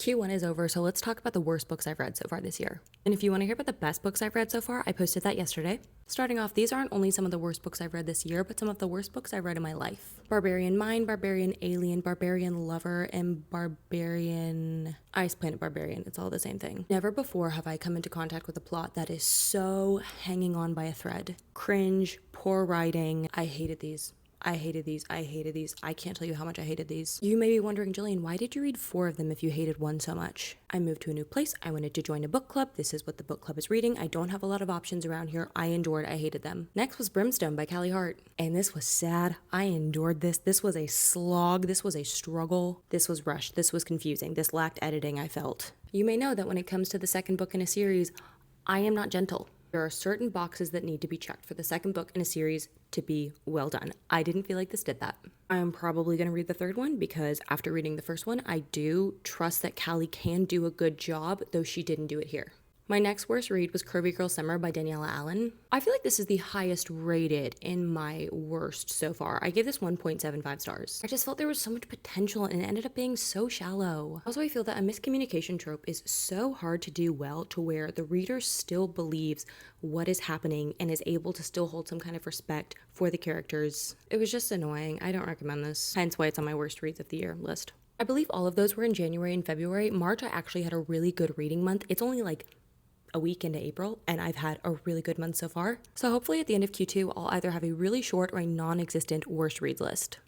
Q1 is over, so let's talk about the worst books I've read so far this year. And if you want to hear about the best books I've read so far, I posted that yesterday. Starting off, these aren't only some of the worst books I've read this year, but some of the worst books I've read in my life. Barbarian Mind, Barbarian Alien, Barbarian Lover, and Barbarian Ice Planet Barbarian. It's all the same thing. Never before have I come into contact with a plot that is so hanging on by a thread. Cringe, poor writing. I hated these. I hated these. I hated these. I can't tell you how much I hated these. You may be wondering, Jillian, why did you read 4 of them if you hated one so much? I moved to a new place. I wanted to join a book club. This is what the book club is reading. I don't have a lot of options around here. I endured. I hated them. Next was Brimstone by Callie Hart. And this was sad. I endured this. This was a slog. This was a struggle. This was rushed. This was confusing. This lacked editing, I felt. You may know that when it comes to the second book in a series, I am not gentle. There are certain boxes that need to be checked for the second book in a series to be well done. I didn't feel like this did that. I'm probably going to read the third one because after reading the first one, I do trust that Callie can do a good job, though she didn't do it here. My next worst read was Curvy Girl Summer by Daniela Allen. I feel like this is the highest rated in my worst so far. I gave this 1.75 stars. I just felt there was so much potential and it ended up being so shallow. Also, I feel that a miscommunication trope is so hard to do well to where the reader still believes what is happening and is able to still hold some kind of respect for the characters. It was just annoying. I don't recommend this. Hence why it's on my worst reads of the year list. I believe all of those were in January and February. March, I actually had a really good reading month. It's only like a week into April, and I've had a really good month so far. So hopefully at the end of Q2, I'll either have a really short or a non-existent worst reads list.